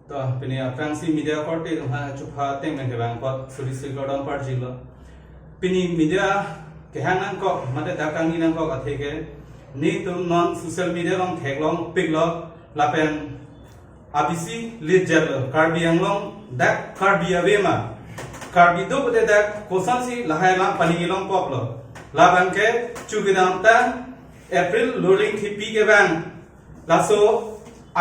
तो पिने फ्रांसी मीडिया कोर्टे हा चुफा तेंग के बांग पत सुरिसिल गडन पर जिलो पिनी मीडिया के हांग को मते दाकांगी नंग को अथे के नी तुम नॉन सोशल मीडिया लोंग थेगलोंग पिगलो लापेन आबिसी लिट जल कार्बी अंगलोंग दैक कार्बी अवेमा कार्बी दो बते दैक कोसन सी लहायला पनीलोंग पॉपलो लाबन के चुगिदाम ता अप्रैल लोरिंग थी के बांग lasso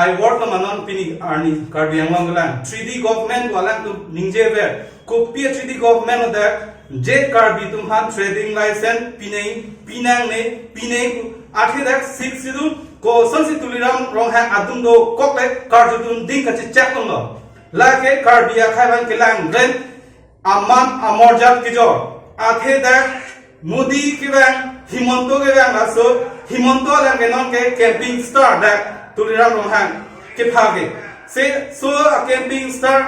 I work on manon pini arni karbi anglong lang 3D government walang tu ningje ver kopi 3D government of that je karbi tum han trading license pinang ne pinai akhir dak 6 sidul ko sansi tuliram rong hang atum do kokle karju tun ding ka chak on lo la ke karbi a khaiban ke lang ren amam amorjat ki jo akhir dak modi ke bang himonto ke bang aso himonto lang ke non ke camping star dak tuliram rong hang ke phage se so a camping star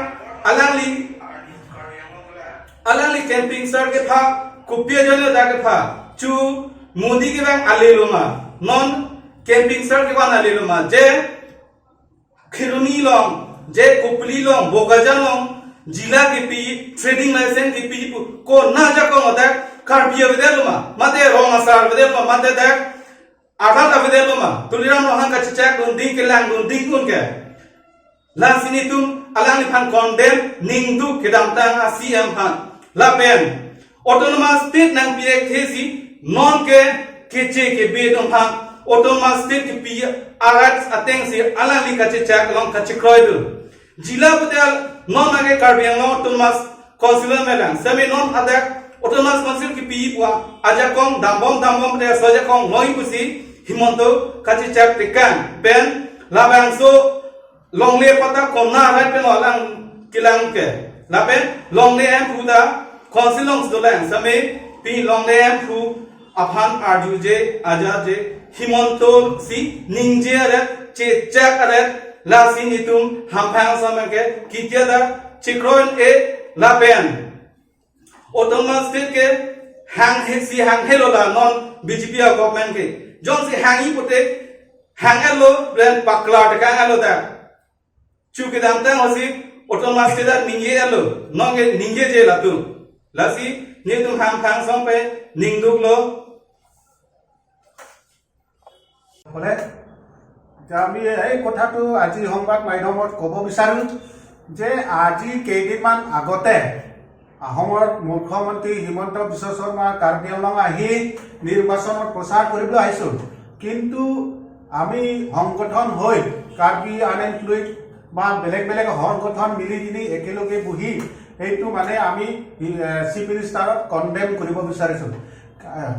alangli camping star ke pha kopia jole da ke pha chu modi ke bang aleloma non camping star ke ban aleloma je khiruni long je kopli long bogajan long jila ke pi trading license ke pi ko na ja ko da karbiya videloma mate rong asar videloma mate da agar avideloma tuliram rohang ka cecak dunding ke lang dunding kun ke la sini tum alang phan condemn ning du kedam tang acm phan la pen autonomous state nang pi khesi non ke keche ke be dum phan autonomous state ke pi agat ateng si alang li ka cecak long ka chikroi du jila budal non age karbiang autonomous council melang semi non adak autonomous council ke pi wa ajakong dambom de sojakong noi kusi himonto kachi chak tekan ben labang so longle pata konna rai pen walang kilang ke lapen longle em puda konsilong stolang same pi longle em pu aphan arjuje ajaje himonto si ningje are che chak are la sinitum hamphang samake kityada chikron e lapen autonomous state ke hang helola non bjp government ke John si hangi pute hangalo brand pakla taka alo da chuki dam tang osi autonomous state ningye alo nonge ningye je la tu lasi ni tum ham phang som pe ningduk lo হলে আমি এই কথাটো আজি সংবাদ মাধ্যমত ক'ব বিচাৰো যে আজি কেইদিনমান আগতে আহমৰ মুখ্যমন্ত্ৰী হিমন্ত বিশ্ব শৰ্মা কাৰ্বি আংলং আহি নিৰ্বাচনত প্ৰচাৰ কৰিবলৈ আহিছিল কিন্তু আমি সংগঠন হৈ কাৰ্বি আনএমপ্লয়েড বা বেলেগ বেলেগ সংগঠন মিলি কিনি একেলগে বহি এইটো মানে আমি চিফ মিনিষ্টাৰক কণ্ডেম কৰিব বিচাৰিছো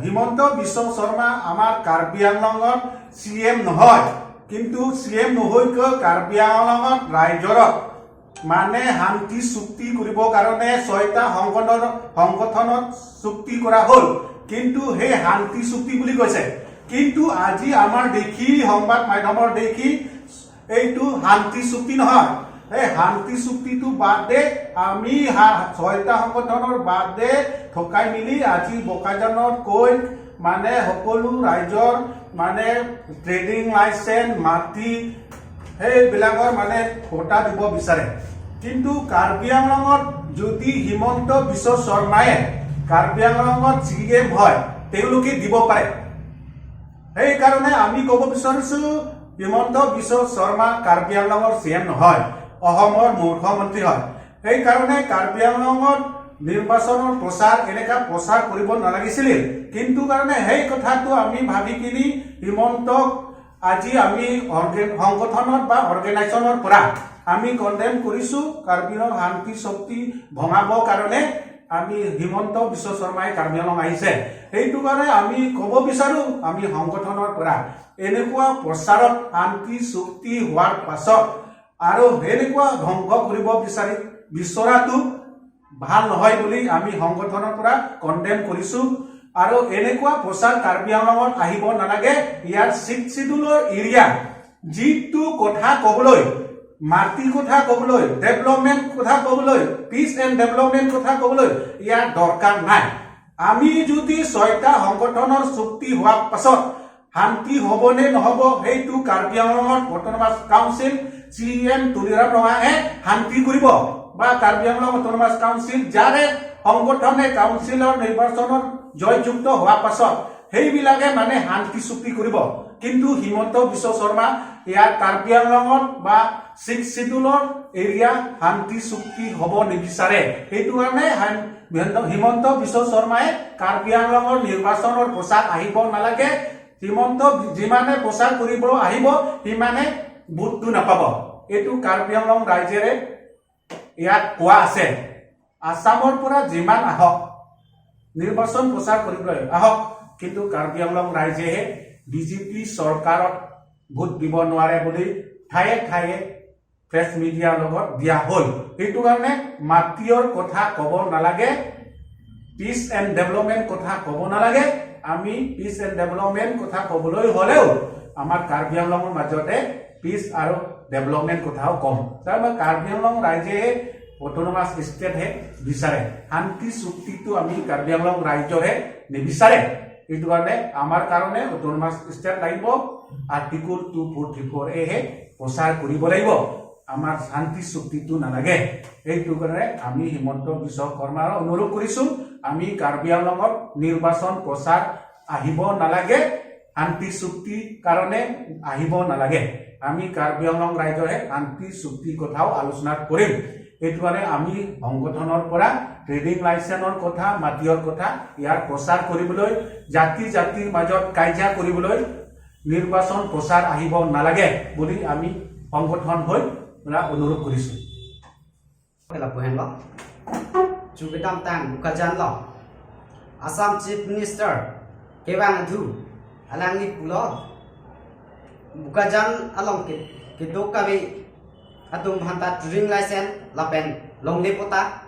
হিমন্ত বিশ্ব শৰ্মা আমাৰ কাৰ্বি আংলঙৰ চিএম নহয় কিন্তু চিএম নহৈকৈ কাৰ্বি আংলঙত ৰাইজৰ মানে শান্তি চুক্তি কৰিব কাৰণে 6টা সংগঠনত চুক্তি কৰা হ'ল কিন্তু হে শান্তি চুক্তি বুলি কৈছে কিন্তু আজি আমাৰ দেখি সংবাদ মাধ্যমৰ দেখি এইটো শান্তি চুক্তি নহয় এই শান্তি চুক্তিটো বাদে আমি 6টা সংগঠনৰ বাদে ঠকাই মিলি আজি বকাজানত কৈ মানে সকলো ৰাইজৰ মানে ট্ৰেডিং লাইসেন্স মাটি সেইবিলাকৰ মানে কোটা দিব বিচাৰে কিন্তু কাৰ্বি আংলঙত যদি হিমন্ত বিশ্ব শৰ্মায়ে কাৰ্বি আংলঙত চিএম হয় তেওঁলোকে দিব পাৰে এই কাৰণে আমি ক'ব বিচাৰিছো হিমন্ত বিশ্ব শৰ্মা কাৰ্বি আংলঙৰ চিএম নহয় অসমৰ মুখ্যমন্ত্ৰী হয় এই কাৰণে কাৰ্বি আংলঙত নিৰ্বাচনৰ প্ৰচাৰ এনেকা প্ৰচাৰ কৰিব নালাগিছিল কিন্তু কাৰণে সেই কথাটো আমি ভাবি কিনি হিমন্তক আজি আমি সংগঠনত বা অৰ্গেনাইজেশ্যনৰ পৰা আমি কণ্ডেম কৰিছো কাৰ্বিৰ শান্তি শক্তি ভঙাবৰ কাৰণে আমি হিমন্ত বিশ্ব শৰ্মাই কাৰ্বি আংলং আহিছে এইটো কাৰণে আমি ক'ব বিচাৰো আমি সংগঠনৰ পৰা এনেকুৱা প্ৰচাৰত শান্তি চুক্তি হোৱাৰ পাছত আৰু এনেকুৱা ধ্বংস কৰিব বিচৰাটো ভাল নহয় বুলি আমি সংগঠনৰ পৰা কণ্ডেম কৰিছো আৰু এনেকুৱা প্ৰচাৰ কাৰ্বি আংলঙত আহিব নালাগে ইয়াৰ 6 শিডিউলৰ এৰিয়া যিটো কথা ক'বলৈ মাটি কথা ক'বলৈ ডেভেলপমেন্ট কথা ক'বলৈ পিস এন্ড ডেভেলপমেন্ট কথা ক'বলৈ ইয়াৰ দৰকাৰ নাই আমি যদি 6টা সংগঠনৰ চুক্তি হোৱাৰ পাছত শান্তি হবনে নহব সেইটো কাৰ্বি আংলঙত অটোনমাস কাউন্সিল CM তুলিৰাম ৰঙাহে শান্তি কৰিব বা কাৰ্বি আংলং অটোনমাস কাউন্সিল যাৰে সংগঠনে কাউন্সিলৰ নিৰ্বাচনত জয়যুক্ত হোৱাৰ পাছত সেইবিলাকে মানে শান্তি চুক্তি কৰিব কিন্তু হিমন্ত বিশ্ব শৰ্মা ইয়াৰ কাৰ্বি আংলঙত বা 6 শিডিউলৰ এৰিয়া শান্তি চুক্তি হ'ব নিবিচাৰে সেইটো কাৰণে হিমন্ত বিশ্ব শৰ্মাই কাৰ্বি আংলঙৰ নিৰ্বাচনৰ প্ৰচাৰ আহিব নালাগে হিমন্ত যিমানে প্ৰচাৰ কৰিব আহিব সিমানে ভোটটো নাপাব এইটো কাৰ্বি আংলং ৰাইজেৰে ইয়াত কোৱা আছে আসামৰ পৰা যিমান আহক নিৰ্বাচন প্ৰচাৰ কৰিবলৈ আহক কিন্তু কাৰ্বি আংলং ৰাইজেহে বিজেপি চৰকাৰত ভোট দিব নোৱাৰে বুলি ঠায়ে ঠায়ে প্ৰেছ মিডিয়াৰ লগত দিয়া হ'ল এইটো কাৰণে মাটিৰ কথা ক'ব নালাগে পিচ এণ্ড ডেভেলপমেণ্ট কথা ক'ব নালাগে আমি পিচ এণ্ড ডেভেলপমেণ্ট কথা ক'বলৈ হ'লেও আমাৰ কাৰ্বি আংলঙৰ মাজতে পিচ আৰু ডেভেলপমেণ্ট কথাও কম তাৰমানে কাৰ্বি আংলং ৰাইজে অটোনমাস ষ্টেটহে বিচাৰে শান্তি চুক্তিটো আমি কাৰ্বি আংলং ৰাইজৰে নিবিচাৰে এইটো কাৰণে আমাৰ কাৰণে অটোনমাস ষ্টেট লাগিব আৰ্টিকল 244 এহে প্ৰচাৰ কৰিব লাগিব আমাৰ শান্তি চুক্তিটো নালাগে এইটো কাৰণে আমি হিমন্ত বিশ্ব শৰ্মাৰ অনুৰোধ কৰিছো আমি কাৰ্বি আংলঙত নিৰ্বাচন প্ৰচাৰ আহিব নালাগে শান্তি চুক্তি কাৰণে আহিব নালাগে আমি কাৰ্বি আংলং ৰাইজৰে শান্তি চুক্তি কথাও আলোচনা কৰিম এইটো কাৰণে আমি সংগঠনৰ পৰা ট্ৰেডিং লাইসেন্সৰ কথা মাটিৰ কথা ইয়াৰ প্ৰচাৰ কৰিবলৈ জাতিৰ মাজত কাইজা কৰিবলৈ নিৰ্বাচন প্ৰচাৰ আহিব নালাগে বুলি আমি সংগঠন হৈ অনুৰোধ কৰিছো la puhen lo chu bedam tang bukajan lo Assam Chief Minister Kewang Thu alang ni pulo bukajan along ke dokawi atum hanta drink license la pen longle pota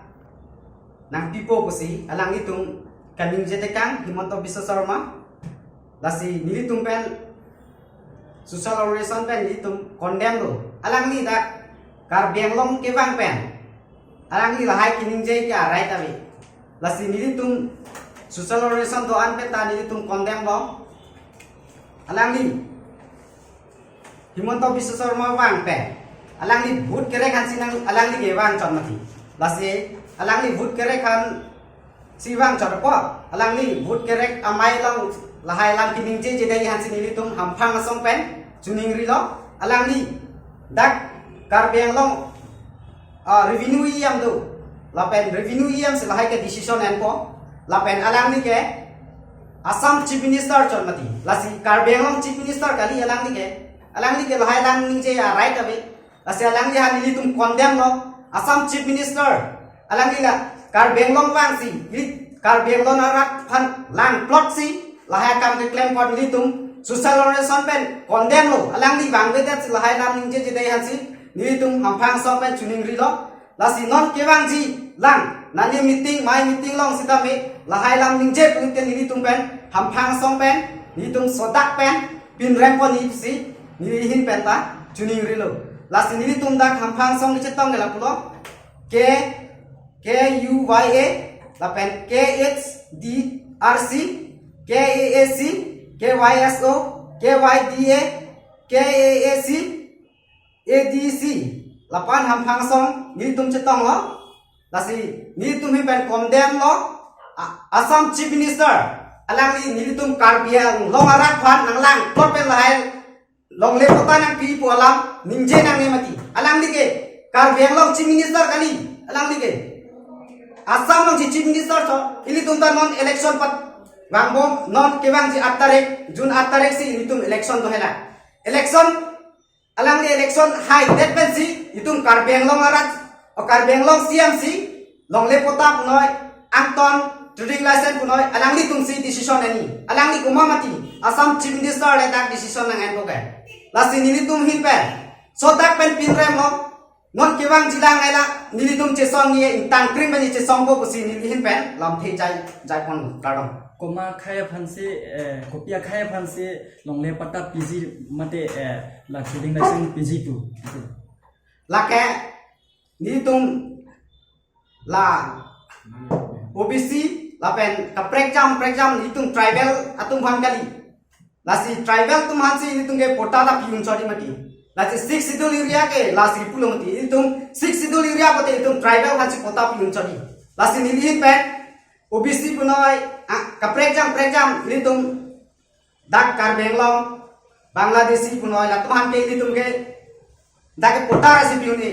nang pipo pusi alang ni tum kaning jete kang Himanto Biswa Sarma lasi nili tum pen social organization pen ni tum condemn lo alang ni da Karbi Anglong Kewang pen alang ni lahai kining jai ke arai tabi lasi nili tum social organization to an pen ta nili tum condemn lo alang ni Himanto Biswa Sarma wang pen alang ni vote kere kan sinang alang ni gewang chon mati lasi alang ni vote kere kan si wang chon po alang ni vote kere amai long lahai lam kining jai jai han sin nili tum hampang asong pen chuning ri lo alang ni dak Karbi Anglong revenue iam do lapen revenue iam se lahai ke decision en po lapen alang ni ke Assam Chief Minister chon mati lasi Karbi Anglong Chief Minister kali alang ni ke lahai lang ning je ya right abe lasi alang ni han ni tum condemn lo Assam Chief Minister alang ni la Karbi Anglong wang si Karbi Anglong arat phan lang plot si lahai kam ke claim pot ni tum social organization pen condemn lo alang ni bang bedet lahai lam ning je dai han si ni tum hampang song pen chuning ri lo lasi non kewang ji lang nani meeting mai meeting long sita me lahai lam ning je pun ten ni tum pen hampang song pen ni tum sodak pen pin rem po ni si ni hin pen ta chuning ri lo lasi ni tum dak hampang song ni chetong la pulo k u y a la pen k h d r c k a c k y s o k y d a k a c ADC lapan hampang song ni tum chetong lo lasi ni tum hi pen condemn lo Assam Chief Minister alang ni tum Karbi Anglong arat phan nang lang tot pen lahai long le pota nang pi pu alam ningje nang ni mati alang ni ke Karbi Anglong Chief Minister kali alang ni ke Assam nang Chief Minister so ini tum ta non election pat wang bom non kewang ji 8 tarik Jun 8 tarik si ini tum election to hela election alang ni election high that pen si itum Karbi Anglong arat o Karbi Anglong CMC long le pota punoi Anton trading license punoi alang ni tum si decision ani alang ni kuma mati Assam Chief Minister le tak decision nang en boke lasi ni tum hin pen so tak pen pin rem lo non kewang jilang ela ni tum che song ni intang krim ni che song bo si ni hin pen lam thei jai pon kadam Koma kaya panse kopia kaya panse longle pata PG mate la trading license PG tu la ke ni tum la OBC la pen ka prekjam ni tum tribal atum bhan kali la si tribal tum han si ni tum ke pota la piun chori mati lasi 6 sidul area ke lasi pulung ti itum 6 sidul area pote itum tribal kansi kota piun chodi lasi nilihin pen OBC punoi kaprek jam itum dak Karbenglong Bangladeshi punoi la tuhan ke itum ke dak kota rasi piun ni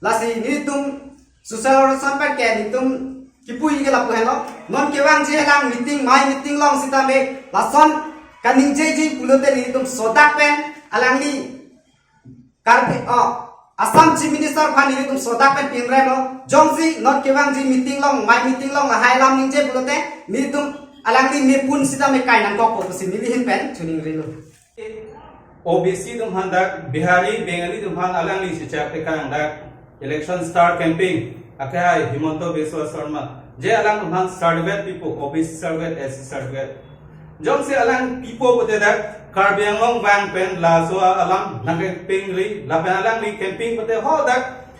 lasi itum social sampai ke itum kipui ke lapu hello non kewang je lang meeting long sita me lason kaning je pulote itum sodak pen alang ni karpe Assam Chief Minister Pan ini tum sodak pen pinremo jongsi not kewang ji meeting long hai lam ning je bulote ni tum alang ni mepun sita me kainan kok ko sin nilihin pen chuning rilo OBC tum handak Bihari Bengali tum han alang li sichak te kang dak election star campaign akai Himanto Biswa Sharma je alang tum han certificate people OBC certificate SC certificate jongsi alang people bote dak Karbi Anglong Bang Pen La Soa Alam Nang Pingli La Pen Alang Ni Camping Pate Ho Dak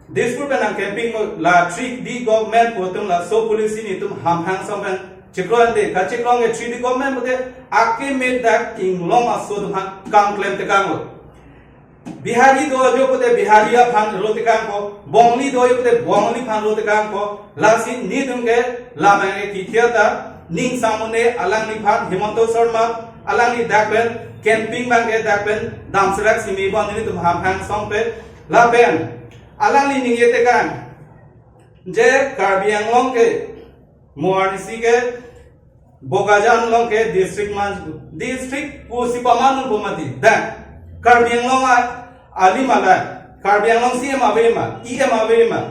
This group and camping La Trick Di Government Potum La So Policy Ni Tum Ham Hang Som Pen Chikron De Ka Chikrong E Trick Di Government Pate Ake Made Dak King Long Aso Tum Han Kang Klem Te Kang Bihari Do Jo Pate Bihari A Phan Ro Te Kang Ko Bongli Do Jo Pate Bongli Phan Ro Te Kang Ko La Sin Ni Tum Ke La Bang E Ki Theater Ning Samune Alang Ni Phan Himanto Sharma alang ni dakpen camping bang ke dakpen damsrak simi bon ni tum ham hang song pe la pen alang ni ning yete kan je Karbi Anglong ke Moarisi ke Bogajan long ke district Pusipaman Bumati dan Karbi Anglong ali mala Karbi Anglong si emavema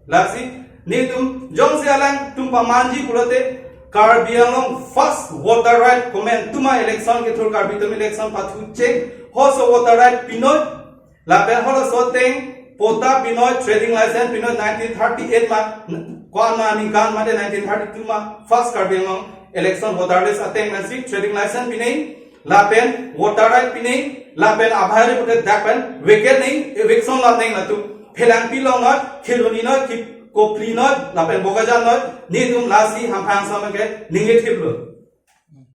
lasi ni tum jong se alang tum pamanji pulote Karbi Anglong first voter right comment tuma election ke through Karbi tum election pathu check hoso voter right pinoi la pen holo soteng pota pinoi trading license pinoi 1938 ma kwana ni kan ma 1932 ma first Karbi Anglong election voter list ateng nasi trading license pinai la pen voter right pinai la pen abhari pute dak pen wicket nei eviction la nei na tu phelang pilong not khiloni not Kopli not, lapen bogajan not, ni tum lasi ham hang sama ke ninge thiblo.